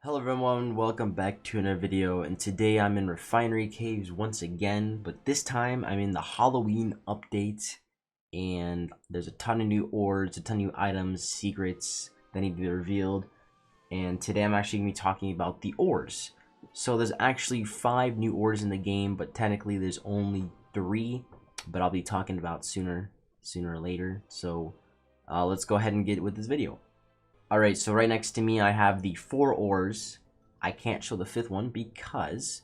Hello everyone, welcome back to another video, and today I'm in Refinery Caves once again, but this time I'm in the Halloween update, and there's a ton of new ores, a ton of new items, secrets that need to be revealed, and today I'm actually going to be talking about the ores. So there's actually 5 new ores in the game, but technically there's only 3, but I'll be talking about sooner or later, so let's go ahead and get with this video. Alright, so right next to me I have the 4 ores. I can't show the 5th one because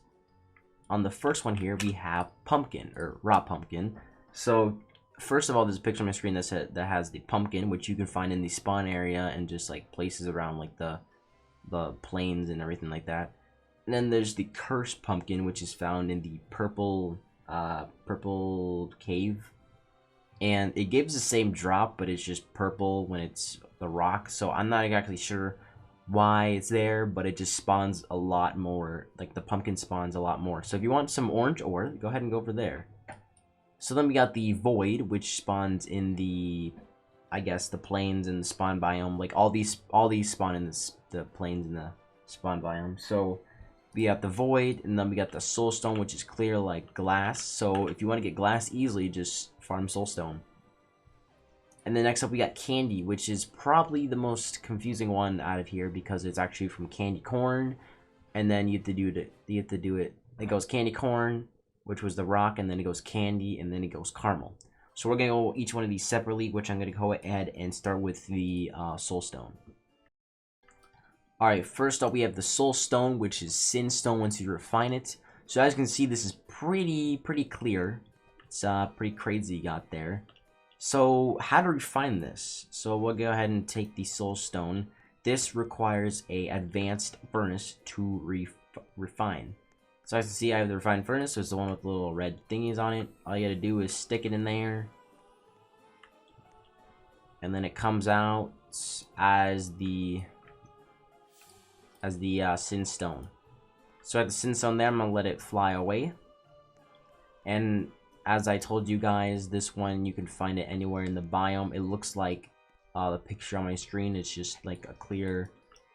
on the first one here we have pumpkin, or raw pumpkin. So first of all, there's a picture on my screen that has the pumpkin, which you can find in the spawn area and just like places around like the plains and everything like that. And then there's the cursed pumpkin, which is found in the purple cave. And it gives the same drop, but it's just purple when it's the rock. So I'm not exactly sure why it's there, but it just spawns a lot more. Like the pumpkin spawns a lot more. So if you want some orange ore, go ahead and go over there. So then we got the void, which spawns in the, I guess, the plains and the spawn biome. Like all these spawn in the plains and the spawn biome. So we got the void, and then we got the SoulStone, which is clear like glass. So if you want to get glass easily, just farm SoulStone. And then next up we got candy, which is probably the most confusing one out of here because it's actually from CandyCorn, and then you have to do it. It goes CandyCorn, which was the rock, and then it goes candy, and then it goes caramel. So we're gonna go each one of these separately, which I'm gonna go ahead and start with the SoulStone. Alright, first up we have the SoulStone, which is SinStone once you refine it. So as you can see, this is pretty clear. It's pretty crazy you got there. So how to refine this? So we'll go ahead and take the SoulStone. This requires a advanced furnace to refine. So as you can see, I have the refined furnace, so it's the one with the little red thingies on it. All you gotta do is stick it in there, and then it comes out as the SinStone. So at the SinStone there, I'm gonna let it fly away. And as I told you guys, this one you can find it anywhere in the biome. It looks like the picture on my screen. It's just like a clear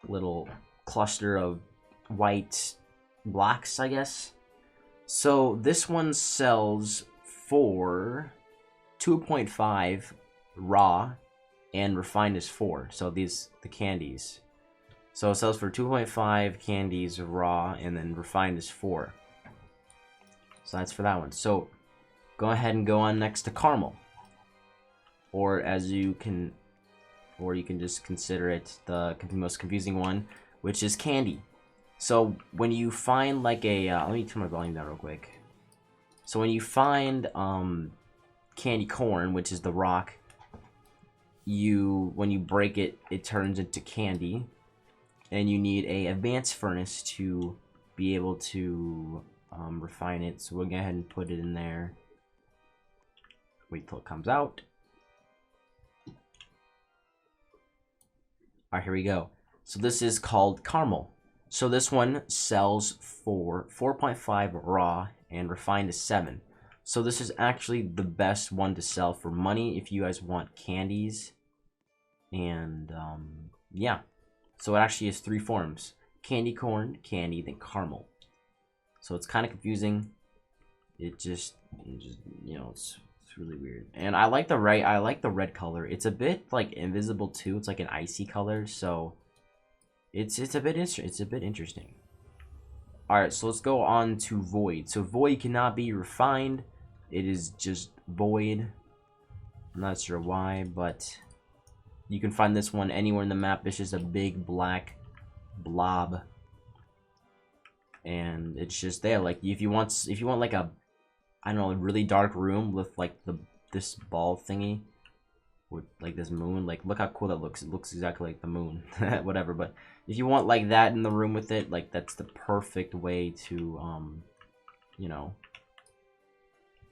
little cluster of white blocks, I guess. So this one sells for 2.5 raw, and refined is 4. So the candies. So it sells for 2.5 candies raw, and then refined is 4. So that's for that one. So go ahead and go on next to caramel, or you can just consider it the most confusing one, which is candy. So when you find like a let me turn my volume down real quick. So when you find CandyCorn, which is the rock, when you break it, it turns into candy, and you need a advanced furnace to be able to refine it. So we'll go ahead and put it in there. Wait till it comes out. Alright, here we go. So this is called caramel. So this one sells for 4.5 raw, and refined is 7. So this is actually the best one to sell for money if you guys want candies. And yeah. So it actually has 3 forms: CandyCorn, candy, then caramel. So it's kind of confusing. It just you know, it's really weird. And I like the red color. It's a bit like invisible too. It's like an icy color, so it's a bit interesting. All right, so let's go on to void. So void cannot be refined. It is just void. I'm not sure why, but you can find this one anywhere in the map. It's just a big black blob, and it's just there. Like if you want like a, I don't know, a really dark room with like this ball thingy with like this moon, like look how cool that looks. It looks exactly like the moon. Whatever. But if you want like that in the room with it, like that's the perfect way to you know,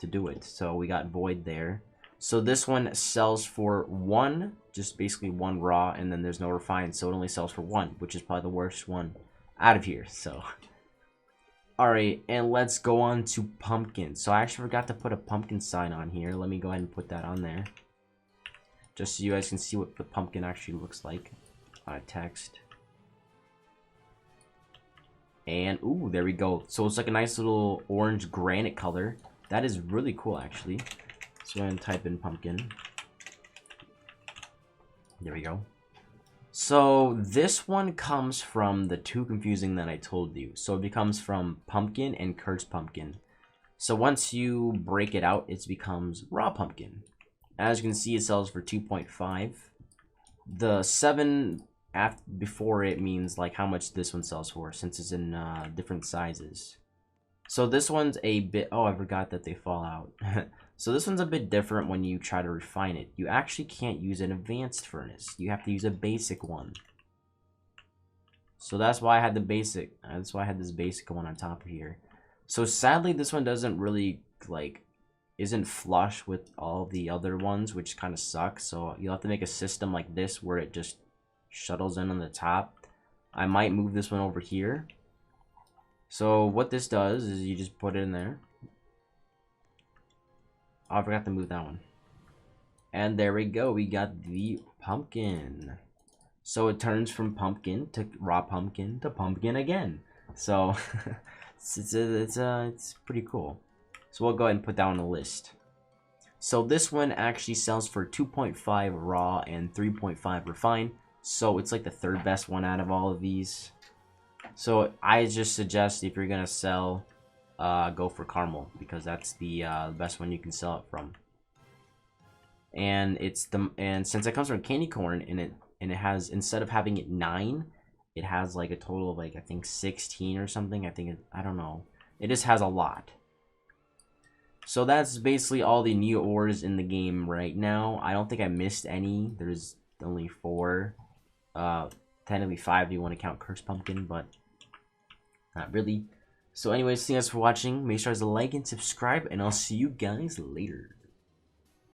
to do it. So we got void there. So this one sells for 1, just basically 1 raw, and then there's no refined, so it only sells for 1, which is probably the worst one out of here. So alright, and let's go on to pumpkin. So I actually forgot to put a pumpkin sign on here. Let me go ahead and put that on there, just so you guys can see what the pumpkin actually looks like on a text. And ooh, there we go. So it's like a nice little orange granite color. That is really cool, actually. So I'm gonna type in pumpkin. There we go. So this one comes from the too confusing that I told you. So it becomes from pumpkin and cursed pumpkin. So once you break it out, it becomes raw pumpkin. As you can see, it sells for 2.5. The 7 before it means like how much this one sells for, since it's in different sizes. So this one's a bit, oh, I forgot that they fall out. So this one's a bit different when you try to refine it. You actually can't use an advanced furnace. You have to use a basic one. So that's why I had the basic. That's why I had this basic one on top of here. So sadly, this one doesn't really, like, isn't flush with all the other ones, which kind of sucks. So you'll have to make a system like this where it just shuttles in on the top. I might move this one over here. So what this does is you just put it in there. Oh, I forgot to move that one. And there we go. We got the pumpkin. So it turns from pumpkin to raw pumpkin to pumpkin again. So it's pretty cool. So we'll go ahead and put that on the list. So this one actually sells for 2.5 raw and 3.5 refined. So it's like the third best one out of all of these. So I just suggest if you're gonna sell, go for caramel, because that's the best one you can sell it from. And since it comes from CandyCorn and it has, instead of having it 9, it has like a total of like I think 16 or something. I don't know. It just has a lot. So that's basically all the new ores in the game right now. I don't think I missed any. There's only 4. Technically 5 if you want to count Cursed Pumpkin, but not really. So anyways, thanks for watching. Make sure to like and subscribe, and I'll see you guys later.